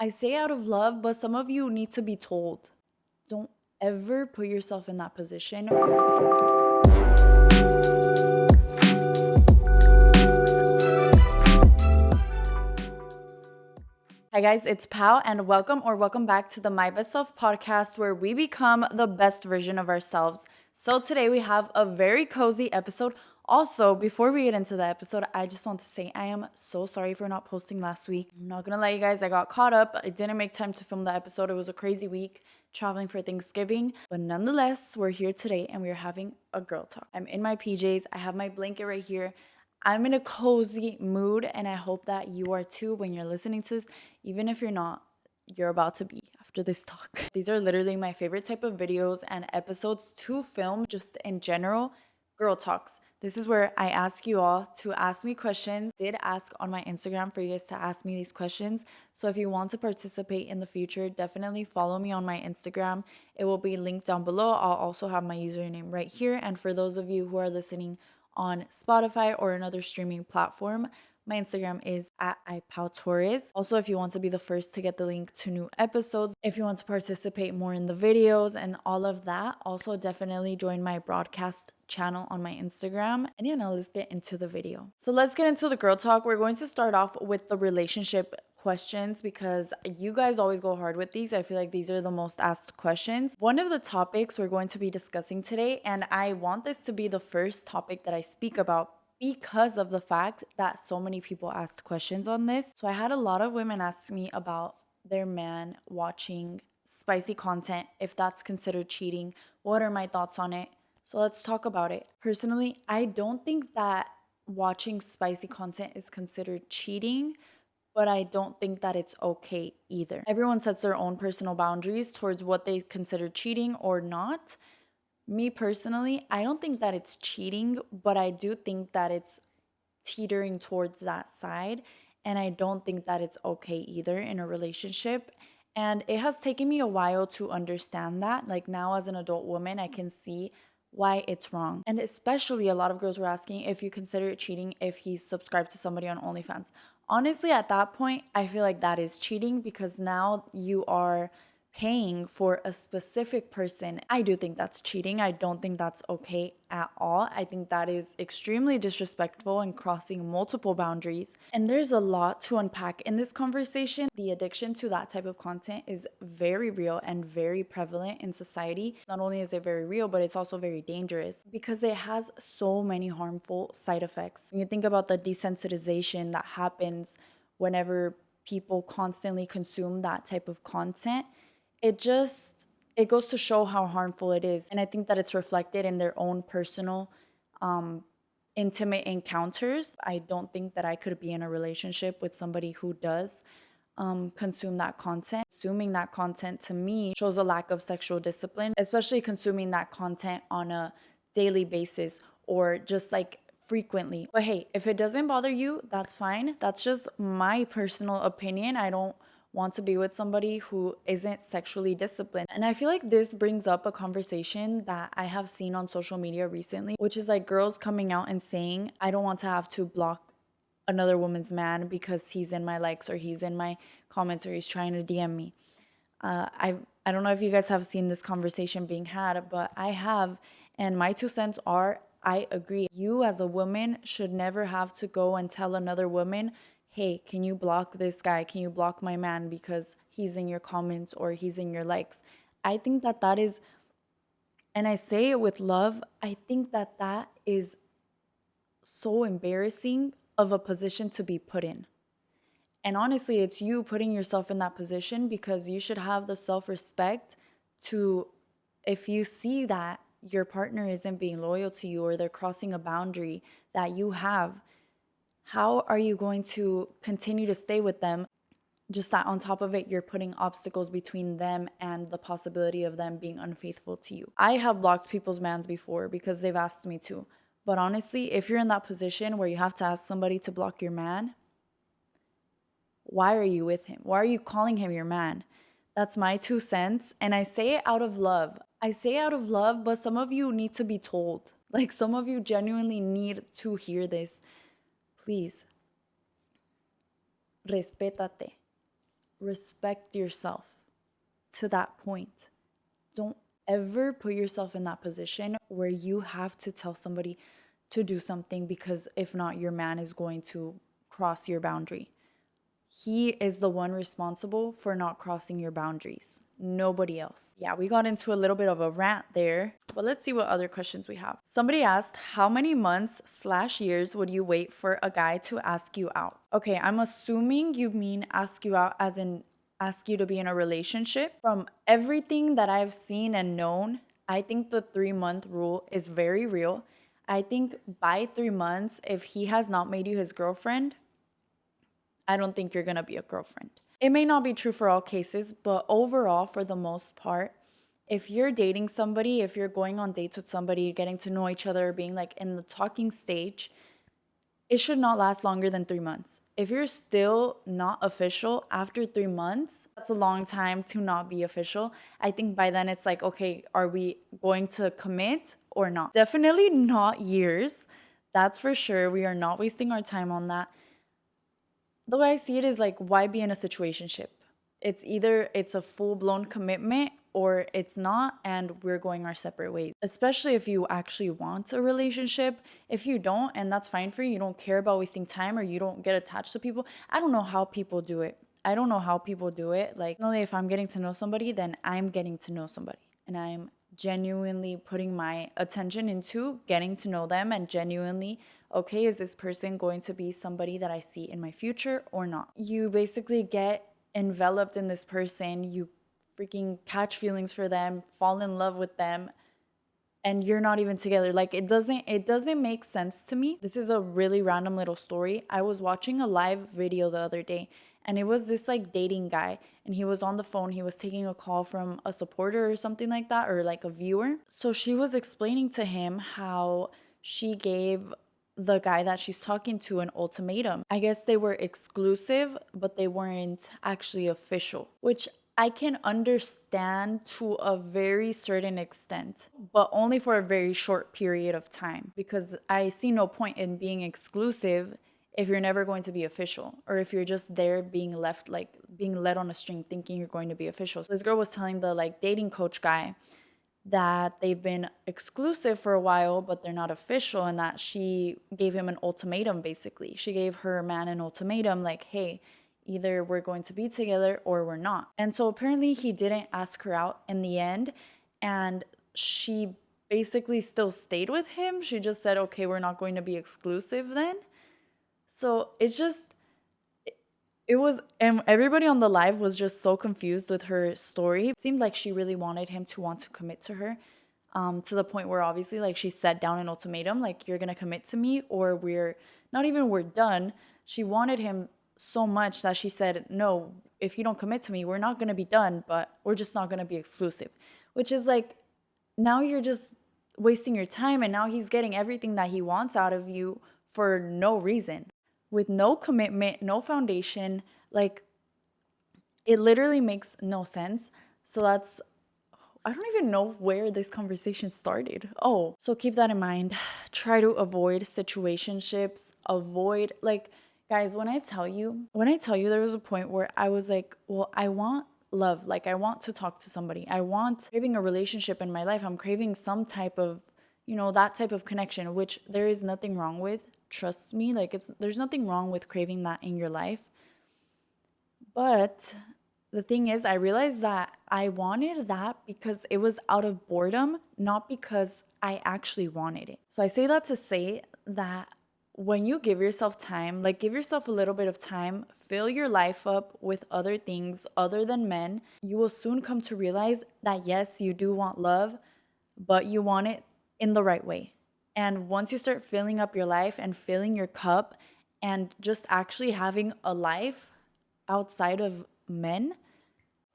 I say out of love, but some of you need to be told. Don't ever put yourself in that position. Hi guys, it's Pau and welcome back to the My Best Self podcast where we become the best version of ourselves. So today we have a very cozy episode. Also, before we get into the episode, I just want to say I am so sorry for not posting last week. I'm not gonna lie, you guys, I got caught up. I didn't make time to film the episode. It was a crazy week traveling for Thanksgiving. But nonetheless, we're here today and we're having a girl talk. I'm in my PJs. I have my blanket right here. I'm in a cozy mood and I hope that you are too when you're listening to this. Even if you're not, you're about to be after this talk. These are literally my favorite type of videos and episodes to film just in general. Girl talks. This is where I ask you all to ask me questions. I did ask on my Instagram for you guys to ask me these questions. So if you want to participate in the future, definitely follow me on my Instagram. It will be linked down below. I'll also have my username right here. And for those of you who are listening on Spotify or another streaming platform, my Instagram is at @ipautorres. Also, if you want to be the first to get the link to new episodes, if you want to participate more in the videos and all of that, also definitely join my broadcast channel on my Instagram. And now let's get into the video. So let's get into the girl talk. We're going to start off with the relationship questions because you guys always go hard with these. I feel like these are the most asked questions. One of the topics we're going to be discussing today, and I want this to be the first topic that I speak about because of the fact that so many people asked questions on this. So I had a lot of women ask me about their man watching spicy content, if that's considered cheating. What are my thoughts on it? So let's talk about it. Personally, I don't think that watching spicy content is considered cheating, but I don't think that it's okay either. Everyone sets their own personal boundaries towards what they consider cheating or not. Me personally, I don't think that it's cheating, but I do think that it's teetering towards that side. And I don't think that it's okay either in a relationship. And it has taken me a while to understand that. Like now, as an adult woman, I can see why it's wrong. And especially a lot of girls were asking if you consider it cheating if he's subscribed to somebody on OnlyFans. Honestly, at that point, I feel like that is cheating because now you are paying for a specific person. I do think that's cheating. I don't think that's okay at all. I think that is extremely disrespectful and crossing multiple boundaries. And there's a lot to unpack in this conversation. The addiction to that type of content is very real and very prevalent in society. Not only is it very real, but it's also very dangerous because it has so many harmful side effects. When you think about the desensitization that happens whenever people constantly consume that type of content, it goes to show how harmful it is. And I think that it's reflected in their own personal intimate encounters. I don't think that I could be in a relationship with somebody who does consume that content. Consuming that content to me shows a lack of sexual discipline, especially consuming that content on a daily basis or just like frequently. But hey, if it doesn't bother you, that's fine. That's just my personal opinion. I don't want to be with somebody who isn't sexually disciplined. And I feel like this brings up a conversation that I have seen on social media recently, which is like girls coming out and saying, I don't want to have to block another woman's man because he's in my likes or he's in my comments or he's trying to DM me. I don't know if you guys have seen this conversation being had, but I have. And my 2 cents are, I agree. You as a woman should never have to go and tell another woman, hey, can you block this guy? Can you block my man because he's in your comments or he's in your likes? I think that that is, and I say it with love, I think that that is so embarrassing of a position to be put in. And honestly, it's you putting yourself in that position because you should have the self-respect to, if you see that your partner isn't being loyal to you or they're crossing a boundary that you have, how are you going to continue to stay with them? Just that on top of it, you're putting obstacles between them and the possibility of them being unfaithful to you. I have blocked people's mans before because they've asked me to. But honestly, if you're in that position where you have to ask somebody to block your man, why are you with him? Why are you calling him your man? That's my 2 cents. And I say it out of love. I say out of love, but some of you need to be told. Like some of you genuinely need to hear this. Please, respétate. respect yourself to that point. Don't ever put yourself in that position where you have to tell somebody to do something because if not, your man is going to cross your boundary. He is the one responsible for not crossing your boundaries. Nobody else. Yeah, we got into a little bit of a rant there, but let's see what other questions we have. Somebody asked, how many months/years would you wait for a guy to ask you out? Okay, I'm assuming you mean ask you out as in ask you to be in a relationship. From everything that I've seen and known, I think the 3-month rule is very real. I think by 3 months, if he has not made you his girlfriend, I don't think you're gonna be a girlfriend. It may not be true for all cases, but overall, for the most part, if you're dating somebody, if you're going on dates with somebody, getting to know each other, being like in the talking stage, it should not last longer than 3 months. If you're still not official after 3 months, that's a long time to not be official. I think by then it's like, okay, are we going to commit or not? Definitely not years. That's for sure. We are not wasting our time on that. The way I see it is like, why be in a situationship? It's either it's a full-blown commitment or it's not, and we're going our separate ways. Especially if you actually want a relationship. If you don't, and that's fine for you, you don't care about wasting time or you don't get attached to people. I don't know how people do it. I don't know how people do it. Like, only if I'm getting to know somebody, then I'm getting to know somebody. And I'm genuinely putting my attention into getting to know them and genuinely, okay, is this person going to be somebody that I see in my future or not? You basically get enveloped in this person, you freaking catch feelings for them, fall in love with them, and you're not even together. Like, it doesn't make sense to me. This is a really random little story. I was watching a live video the other day, and it was this like dating guy, and he was on the phone. He was taking a call from a supporter or something like that, or like a viewer. So she was explaining to him how she gave the guy that she's talking to an ultimatum. I guess they were exclusive, but they weren't actually official, which I can understand to a very certain extent, but only for a very short period of time, because I see no point in being exclusive if you're never going to be official, or if you're just there being left, like being led on a string thinking you're going to be official. So this girl was telling the like dating coach guy that they've been exclusive for a while, but they're not official, and that she gave him an ultimatum. Basically, she gave her man an ultimatum like, hey, either we're going to be together or we're not. And so apparently he didn't ask her out in the end, and she basically still stayed with him. She just said, okay, we're not going to be exclusive then. So it's just, it was, and everybody on the live was just so confused with her story. It seemed like she really wanted him to want to commit to her, to the point where obviously like she set down an ultimatum, like, you're gonna commit to me or we're not even, we're done. She wanted him so much that she said, no, if you don't commit to me, we're not gonna be done, but we're just not gonna be exclusive. Which is like, now you're just wasting your time, and now he's getting everything that he wants out of you for no reason, with no commitment, no foundation. Like, it literally makes no sense. So that's, I don't even know where this conversation started. Oh, so keep that in mind. Try to avoid situationships. Avoid, like, guys, when I tell you there was a point where I was like, well, I want love. Like, I want to talk to somebody. Craving a relationship in my life. I'm craving some type of, that type of connection, which there is nothing wrong with. Trust me, like, there's nothing wrong with craving that in your life. But the thing is, I realized that I wanted that because it was out of boredom, not because I actually wanted it. So I say that to say that when you give yourself time, like, give yourself a little bit of time, fill your life up with other things other than men, you will soon come to realize that yes, you do want love, but you want it in the right way. And once you start filling up your life and filling your cup and just actually having a life outside of men,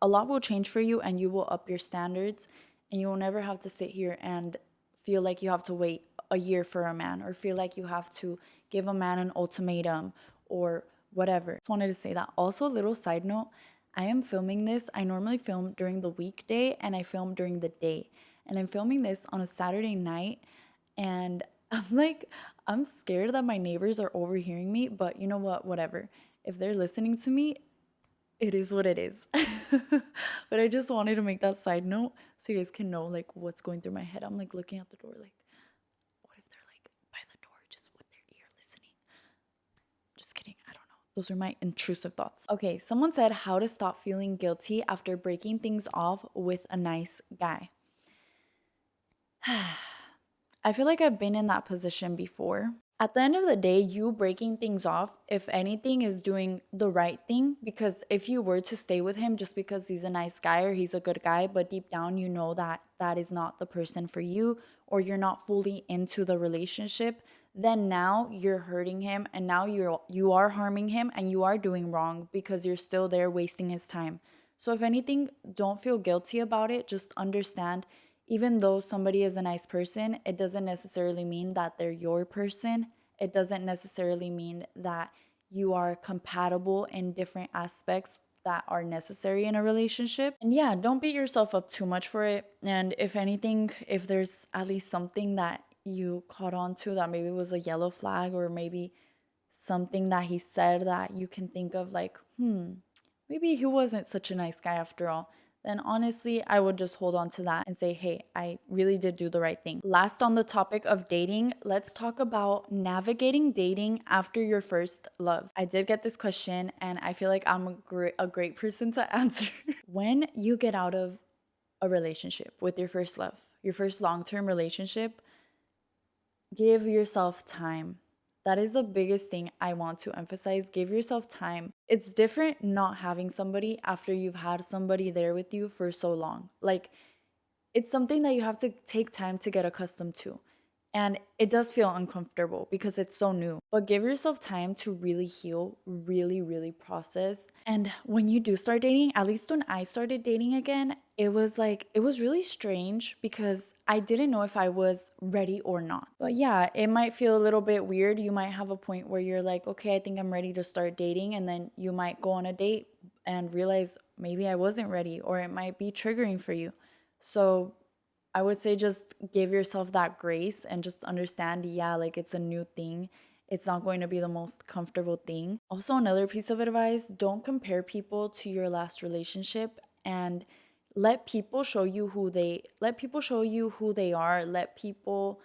a lot will change for you, and you will up your standards, and you will never have to sit here and feel like you have to wait a year for a man, or feel like you have to give a man an ultimatum or whatever. Just wanted to say that. Also, a little side note, I am filming this. I normally film during the weekday and I film during the day. And I'm filming this on a Saturday night, and I'm scared that my neighbors are overhearing me, but you know what? Whatever. If they're listening to me, it is what it is. But I just wanted to make that side note so you guys can know like what's going through my head. I'm like looking at the door, like, what if they're like by the door just with their ear listening? Just kidding. I don't know. Those are my intrusive thoughts. Okay, someone said how to stop feeling guilty after breaking things off with a nice guy. I feel like I've been in that position before. At the end of the day, you breaking things off, if anything, is doing the right thing. Because if you were to stay with him just because he's a nice guy or he's a good guy, but deep down you know that that is not the person for you, or you're not fully into the relationship, then now you're hurting him, and now you are harming him, and you are doing wrong because you're still there wasting his time. So if anything, don't feel guilty about it. Just understand, even though somebody is a nice person, it doesn't necessarily mean that they're your person. It doesn't necessarily mean that you are compatible in different aspects that are necessary in a relationship. And yeah, don't beat yourself up too much for it. And if anything, if there's at least something that you caught on to that maybe was a yellow flag, or maybe something that he said that you can think of like, maybe he wasn't such a nice guy after all, then honestly, I would just hold on to that and say, hey, I really did do the right thing. Last, on the topic of dating, let's talk about navigating dating after your first love. I did get this question, and I feel like I'm a great person to answer. When you get out of a relationship with your first love, your first long-term relationship, give yourself time. That is the biggest thing I want to emphasize. Give yourself time. It's different not having somebody after you've had somebody there with you for so long. Like, it's something that you have to take time to get accustomed to. And it does feel uncomfortable because it's so new. But give yourself time to really heal, really, really process. And when you do start dating, at least when I started dating again, it was really strange because I didn't know if I was ready or not. But yeah, it might feel a little bit weird. You might have a point where you're like, okay, I think I'm ready to start dating. And then you might go on a date and realize maybe I wasn't ready, or it might be triggering for you. So I would say just give yourself that grace and just understand, yeah, like it's a new thing. It's not going to be the most comfortable thing. Also, another piece of advice, don't compare people to your last relationship, and let people show you who they are. Let people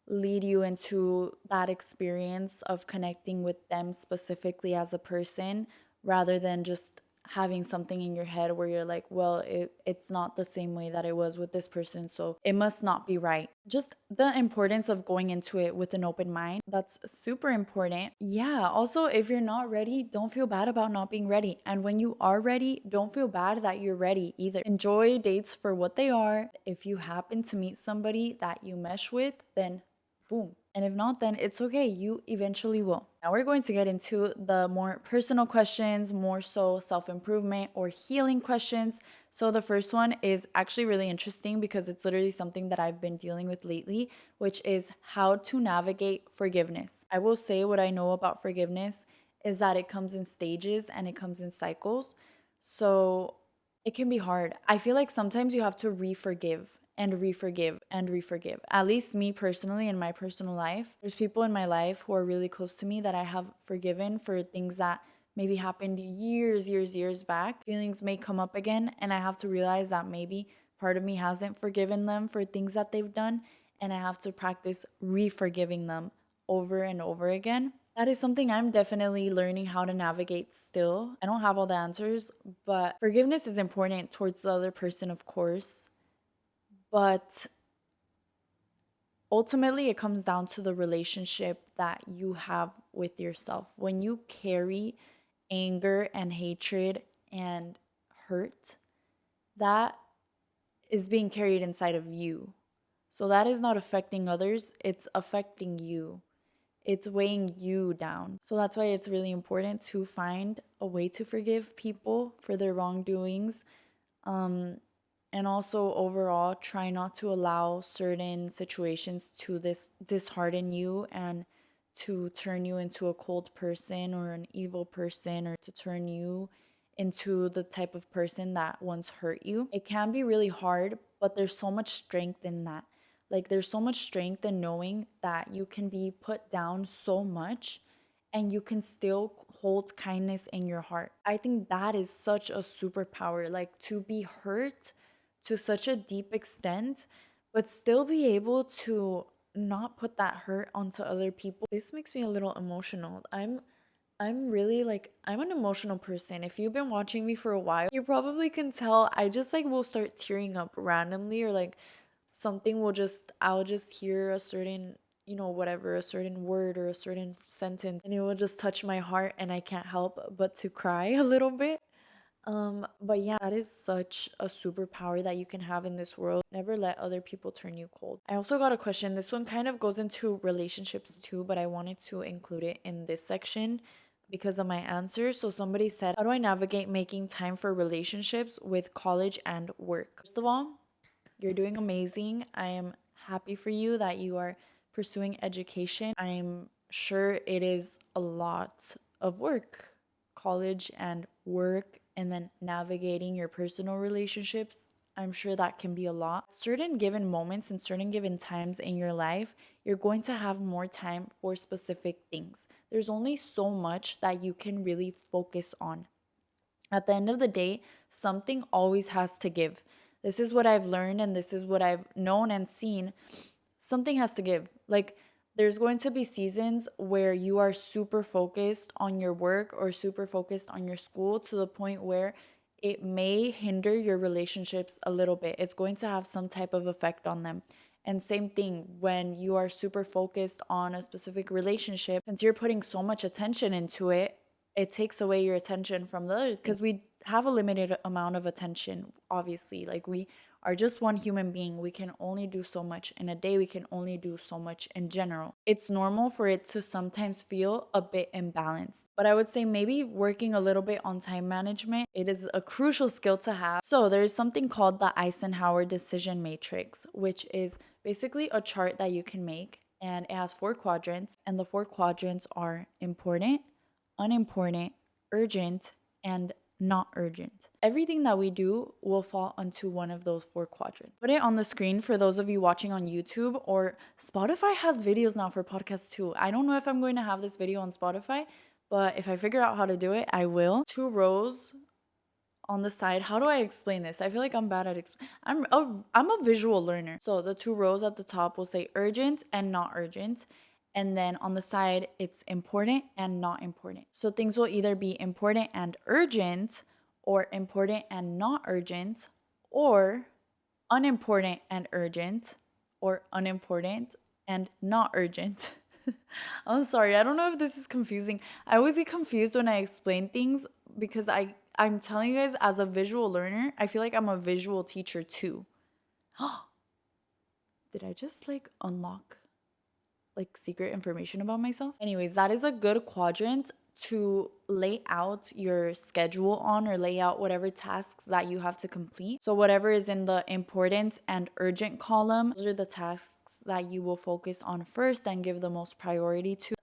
lead you into that experience of connecting with them specifically as a person, rather than just having something in your head where you're like, well, it's not the same way that it was with this person, so it must not be right. Just the importance of going into it with an open mind. That's super important. Yeah, also, if you're not ready, don't feel bad about not being ready. And when you are ready, don't feel bad that you're ready either. Enjoy dates for what they are. If you happen to meet somebody that you mesh with, then boom. And if not, then it's okay. You eventually will. Now we're going to get into the more personal questions, more so self-improvement or healing questions. So the first one is actually really interesting because it's literally something that I've been dealing with lately, which is how to navigate forgiveness. I will say what I know about forgiveness is that it comes in stages and it comes in cycles. So it can be hard. I feel like sometimes you have to re-forgive and re-forgive and re-forgive. At least me personally, in my personal life, there's people in my life who are really close to me that I have forgiven for things that maybe happened years back. Feelings may come up again, and I have to realize that maybe part of me hasn't forgiven them for things that they've done, and I have to practice re-forgiving them over and over again. That is something I'm definitely learning how to navigate still. I don't have all the answers, but forgiveness is important towards the other person, of course. But ultimately, it comes down to the relationship that you have with yourself. When you carry anger and hatred and hurt, that is being carried inside of you. So that is not affecting others, it's affecting you. It's weighing you down. So that's why it's really important to find a way to forgive people for their wrongdoings. And also, overall, try not to allow certain situations to dishearten you and to turn you into a cold person or an evil person, or to turn you into the type of person that once hurt you. It can be really hard, but there's so much strength in that. Like, there's so much strength in knowing that you can be put down so much and you can still hold kindness in your heart. I think that is such a superpower, like to be hurt to such a deep extent, but still be able to not put that hurt onto other people. This makes me a little emotional. I'm really like, I'm an emotional person. If you've been watching me for a while, you probably can tell I just like will start tearing up randomly, or like something will just, I'll just hear a certain, whatever, a certain word or a certain sentence, and it will just touch my heart, and I can't help but to cry a little bit. But yeah, that is such a superpower that you can have in this world. Never let other people turn you cold. I also got a question. This one kind of goes into relationships too, but I wanted to include it in this section because of my answer. So somebody said, how do I navigate making time for relationships with college and work? First of all, you're doing amazing. I am happy for you that you are pursuing education. I'm sure it is a lot of work, college and work, and then navigating your personal relationships. I'm sure that can be a lot. Certain given moments and certain given times in your life, you're going to have more time for specific things. There's only so much that you can really focus on. At the end of the day, something always has to give. This is what I've learned and this is what I've known and seen. Something has to give. Like, there's going to be seasons where you are super focused on your work or super focused on your school to the point where it may hinder your relationships a little bit. It's going to have some type of effect on them. And same thing when you are super focused on a specific relationship, since you're putting so much attention into it, it takes away your attention from the other, because we have a limited amount of attention, obviously. Like, we are just one human being. We can only do so much in a day. We can only do so much in general. It's normal for it to sometimes feel a bit imbalanced. But I would say maybe working a little bit on time management, it is a crucial skill to have. So there's something called the Eisenhower decision matrix, which is basically a chart that you can make, and it has 4 quadrants, and the 4 quadrants are important, unimportant, urgent, and not urgent. Everything that we do will fall onto one of those 4 quadrants. Put it on the screen for those of you watching on YouTube, or Spotify has videos now for podcasts too. I don't know if I'm going to have this video on Spotify, but if I figure out how to do it, I will. 2 rows on the side. How do I explain this? I feel like I'm bad at I'm a visual learner. So the 2 rows at the top will say urgent and not urgent. And then on the side, it's important and not important. So things will either be important and urgent, or important and not urgent, or unimportant and urgent, or unimportant and not urgent. I'm sorry, I don't know if this is confusing. I always get confused when I explain things because I'm telling you guys, as a visual learner, I feel like I'm a visual teacher too. Did I just like unlock like secret information about myself? Anyways, that is a good quadrant to lay out your schedule on, or lay out whatever tasks that you have to complete. So whatever is in the important and urgent column, those are the tasks that you will focus on first and give the most priority to.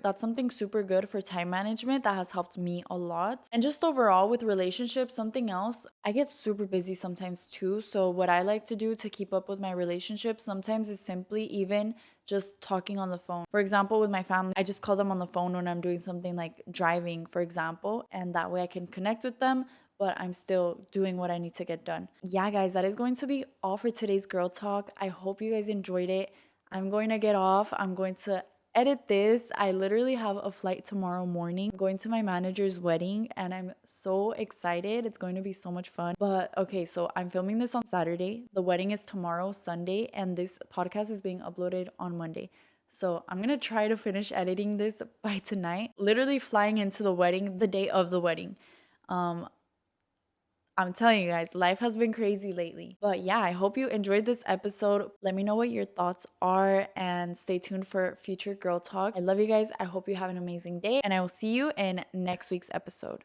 That's something super good for time management that has helped me a lot. And just overall with relationships, something else, I get super busy sometimes too. So what I like to do to keep up with my relationships sometimes is simply even just talking on the phone. For example, with my family, I just call them on the phone when I'm doing something like driving, for example, and that way I can connect with them, but I'm still doing what I need to get done. Yeah, guys, that is going to be all for today's girl talk. I hope you guys enjoyed it. I'm going to get off. I'm going to edit this. I literally have a flight tomorrow morning. I'm going to my manager's wedding and I'm so excited. It's going to be so much fun. But okay, so I'm filming this on Saturday. The wedding is tomorrow, Sunday, and this podcast is being uploaded on Monday. So I'm going to try to finish editing this by tonight. Literally flying into the wedding the day of the wedding. I'm telling you guys, life has been crazy lately. But yeah, I hope you enjoyed this episode. Let me know what your thoughts are and stay tuned for future girl talk. I love you guys. I hope you have an amazing day and I will see you in next week's episode.